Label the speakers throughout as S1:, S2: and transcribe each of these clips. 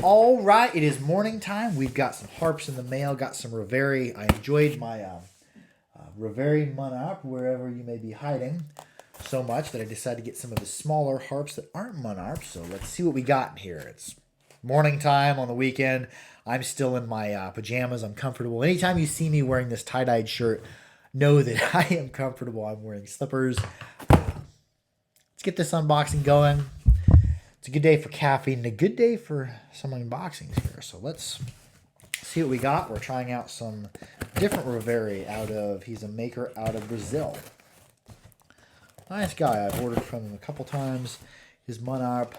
S1: All right, it is morning time. We've got some harps in the mail, got some Roveri. I enjoyed my Roveri Monarch, wherever you may be hiding, so much that I decided to get some of the smaller harps that aren't Monarchs. So let's see what we got in here. It's morning time on the weekend. I'm still in my pajamas. I'm comfortable. Anytime you see me wearing this tie-dyed shirt, know that I am comfortable. I'm wearing slippers. Let's get this unboxing going. It's a good day for caffeine and a good day for some unboxings here. So let's see what we got. We're trying out some different Roveri he's a maker out of Brazil. Nice guy. I've ordered from him a couple times. His Monarch.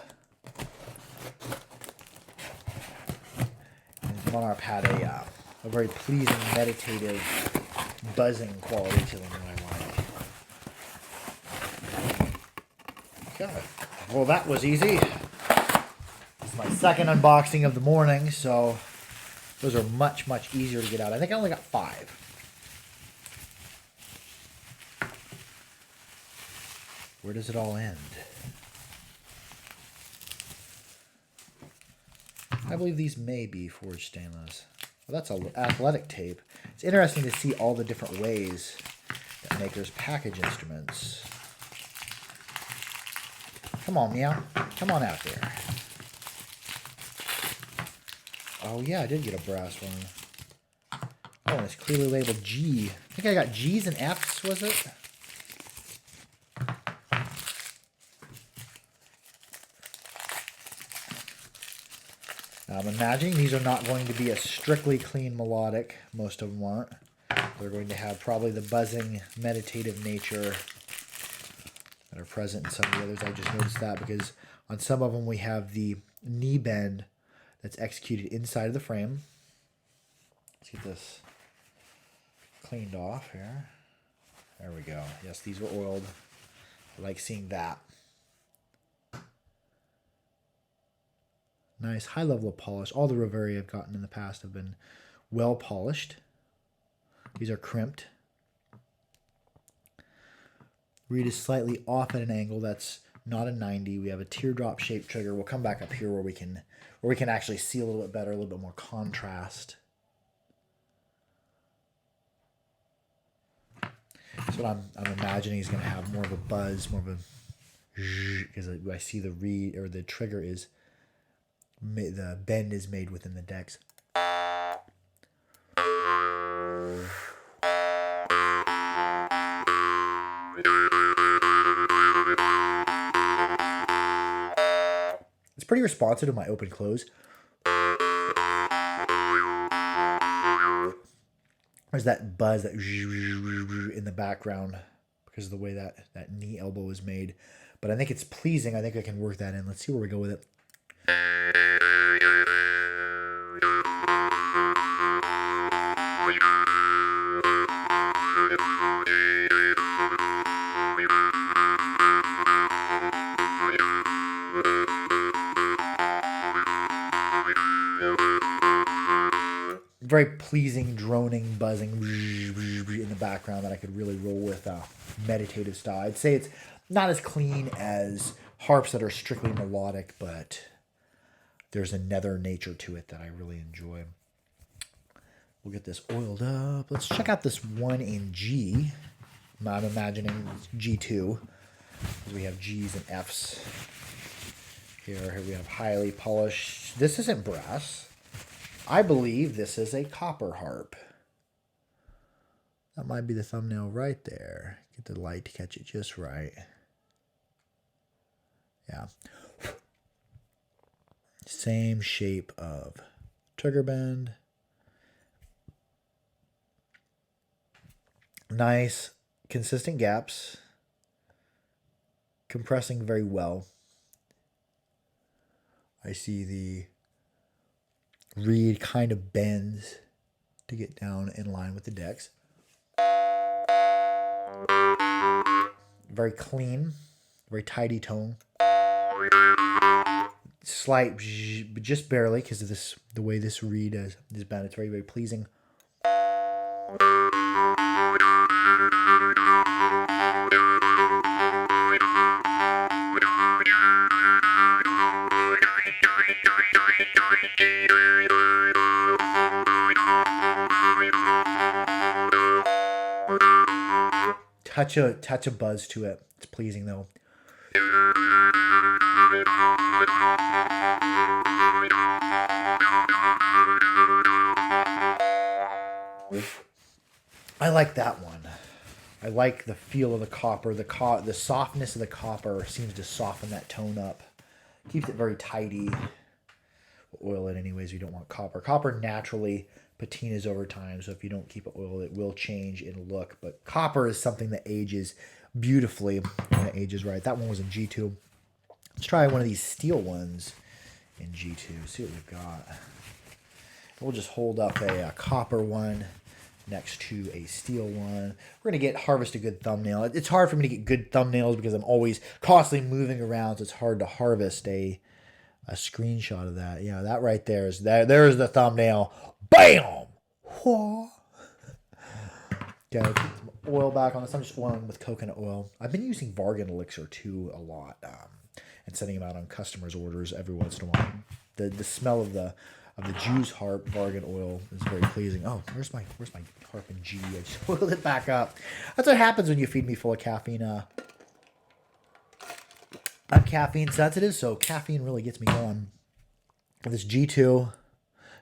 S1: His Monarch had a very pleasing, meditative, buzzing quality to him that I like. Okay. Well, that was easy. It's my second unboxing of the morning, so those are much, much easier to get out. I think I only got 5. Where does it all end? I believe these may be forged stainless. Well, that's athletic tape. It's interesting to see all the different ways that makers package instruments. Come on, Meow. Come on out there. Oh, yeah, I did get a brass one. Oh, and it's clearly labeled G. I think I got G's and F's, was it? I'm imagining these are not going to be a strictly clean melodic. Most of them aren't. They're going to have probably the buzzing, meditative nature that are present in some of the others. I just noticed that because on some of them we have the knee bend that's executed inside of the frame. Let's get this cleaned off here. There we go. Yes, these were oiled. I like seeing that. Nice high level of polish. All the Roveri I've gotten in the past have been well polished. These are crimped. Reed is slightly off at an angle. That's not a 90. We have a teardrop shaped trigger. We'll come back up here where we can actually see a little bit better, a little bit more contrast. So what I'm imagining is going to have more of a buzz, more of a because I see the reed or the trigger is the bend is made within the decks. It's pretty responsive to my open close. There's that buzz that in the background because of the way that knee elbow is made. But I think it's pleasing. I think I can work that in. Let's see where we go with it. Very pleasing, droning, buzzing in the background that I could really roll with meditative style. I'd say it's not as clean as harps that are strictly melodic, but there's another nature to it that I really enjoy. We'll get this oiled up. Let's check out this one in G. I'm imagining G2. We have G's and F's. Here we have highly polished. This isn't brass. I believe this is a copper harp. That might be the thumbnail right there. Get the light to catch it just right. Yeah. Same shape of trigger bend. Nice, consistent gaps. Compressing very well. I see the reed kind of bends to get down in line with the decks. Very clean, very tidy tone. Slight, but just barely because of the way this reed is bent. It's very, very pleasing. touch of buzz to it. It's pleasing though. I like that one. I like the feel of the copper. The softness of the copper seems to soften that tone up. Keeps it very tidy. Oil it anyways. You don't want copper. Copper naturally patinas over time, so if you don't keep it oiled, it will change in look. But copper is something that ages beautifully when it ages right. That one was in G2. Let's try one of these steel ones in G2. See what we've got. We'll just hold up a copper one next to a steel one. We're going to harvest a good thumbnail. It's hard for me to get good thumbnails because I'm always constantly moving around, so it's hard to harvest a screenshot of that. Yeah, that right there is there's the thumbnail. Bam! Okay, put some oil back on this. I'm just oiling with coconut oil. I've been using Vargan elixir too a lot, and sending them out on customers' orders every once in a while. The smell of the Jaw's Harp Vargan oil is very pleasing. Oh, where's my harp in G? I just oiled it back up. That's what happens when you feed me full of caffeine. I'm caffeine sensitive, so caffeine really gets me going. This G2.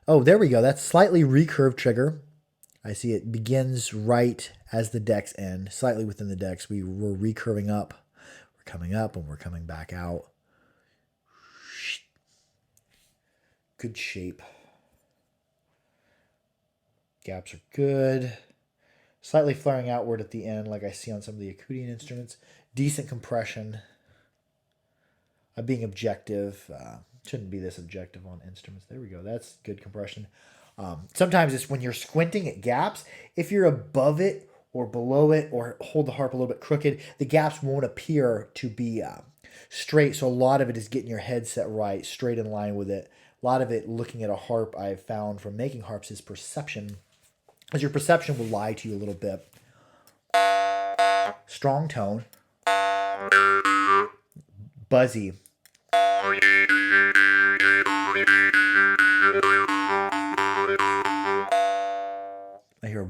S1: Oh, there we go. That's slightly recurved trigger. I see it begins right as the decks end, slightly within the decks. We're recurving up. We're coming up and we're coming back out. Good shape. Gaps are good. Slightly flaring outward at the end, like I see on some of the accordion instruments. Decent compression. I'm being objective. Shouldn't be this objective on instruments. There we go. That's good compression. Sometimes it's when you're squinting at gaps. If you're above it or below it or hold the harp a little bit crooked, the gaps won't appear to be straight. So a lot of it is getting your head set right, straight in line with it. A lot of it looking at a harp I've found from making harps is perception. As your perception will lie to you a little bit. Strong tone. Buzzy. I hear a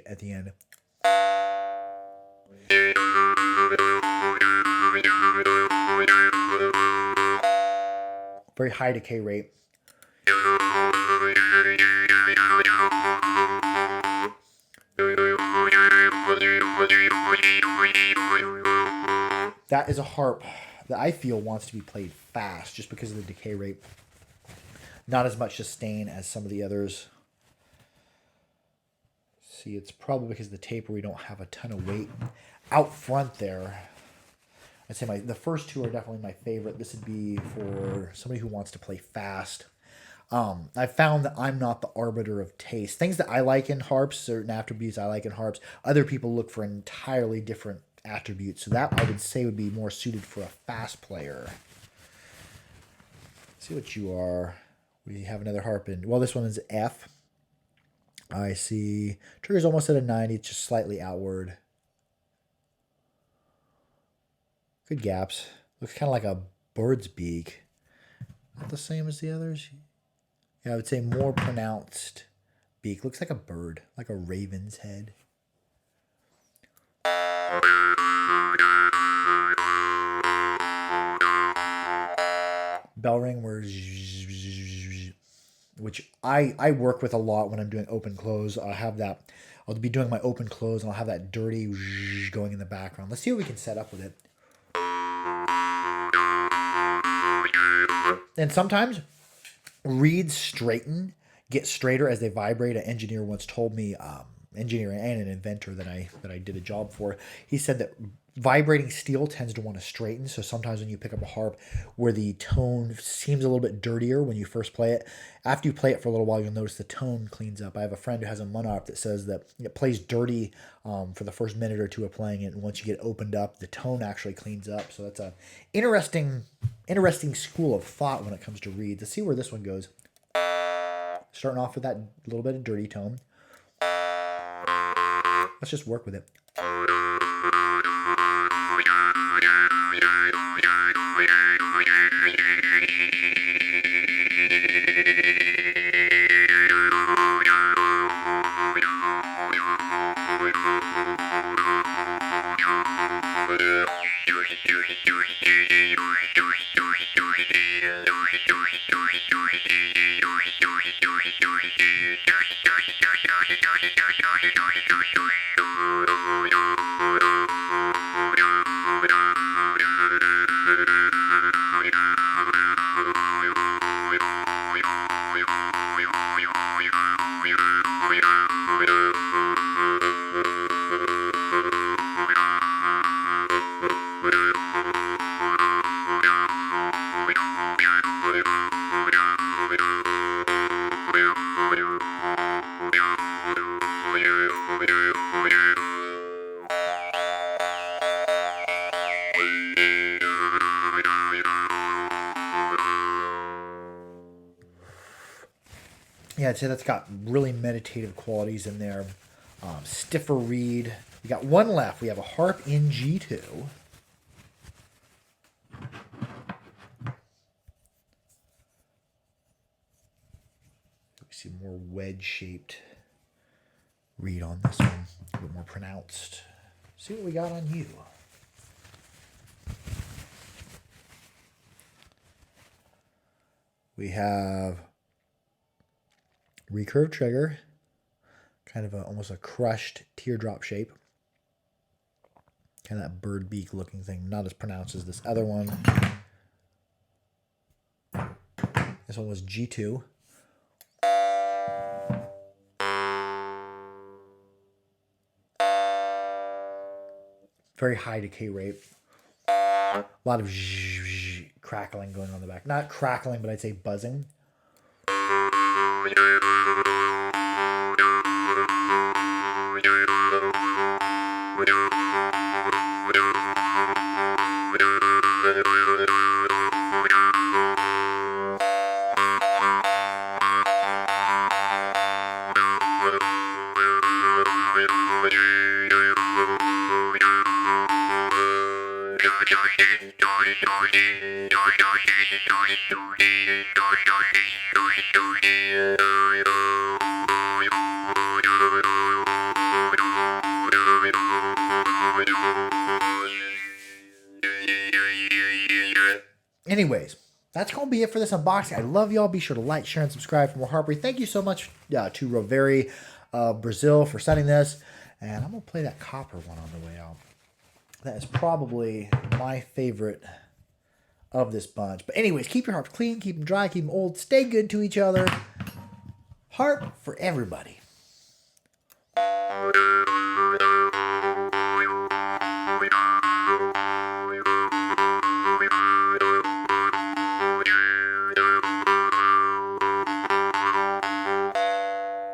S1: at the end. Very high decay rate. That is a harp that I feel wants to be played fast just because of the decay rate. Not as much sustain as some of the others. See, it's probably because of the taper we don't have a ton of weight out front there. I'd say the first two are definitely my favorite. This would be for somebody who wants to play fast. I found that I'm not the arbiter of taste. Things that I like in harps, certain attributes I like in harps, other people look for entirely different attributes. So that I would say would be more suited for a fast player. Let's see what you are. We have another harp in. Well, this one is F. I see trigger's almost at a 90. It's just slightly outward. Good gaps. Looks kind of like a bird's beak. Not the same as the others. Yeah, I would say more pronounced beak. Looks like a bird, like a raven's head. Bell ring, which I work with a lot when I'm doing open close. I'll be doing my open close and I'll have that dirty going in the background. Let's see what we can set up with it. And sometimes reeds straighten, get straighter as they vibrate. An engineer once told me, engineer and an inventor that I did a job for, he said that vibrating steel tends to want to straighten. So sometimes when you pick up a harp where the tone seems a little bit dirtier when you first play it, after you play it for a little while, you'll notice the tone cleans up. I have a friend who has a monarch that says that it plays dirty for the first minute or two of playing it, and once you get opened up, the tone actually cleans up. So that's a interesting school of thought when it comes to reeds. Let's see where this one goes. Starting off with that little bit of dirty tone. Let's just work with it. Yeah, I'd say that's got really meditative qualities in there. Stiffer reed. We got one left. We have a harp in G2. We see more wedge-shaped reed on this one. A bit more pronounced. See what we got on you. We have recurved trigger, kind of almost a crushed teardrop shape. Kind of that bird beak looking thing, not as pronounced as this other one. This one was G2. Very high decay rate. A lot of crackling going on in the back. Not crackling, but I'd say buzzing. Anyways, that's going to be it for this unboxing. I love y'all. Be sure to like, share, and subscribe for more Harpery. Thank you so much to Roveri Brazil for sending this. And I'm going to play that copper one on the way out. That is probably my favorite of this bunch. But anyways, keep your harps clean, keep them dry, keep them old, stay good to each other. Harp for everybody.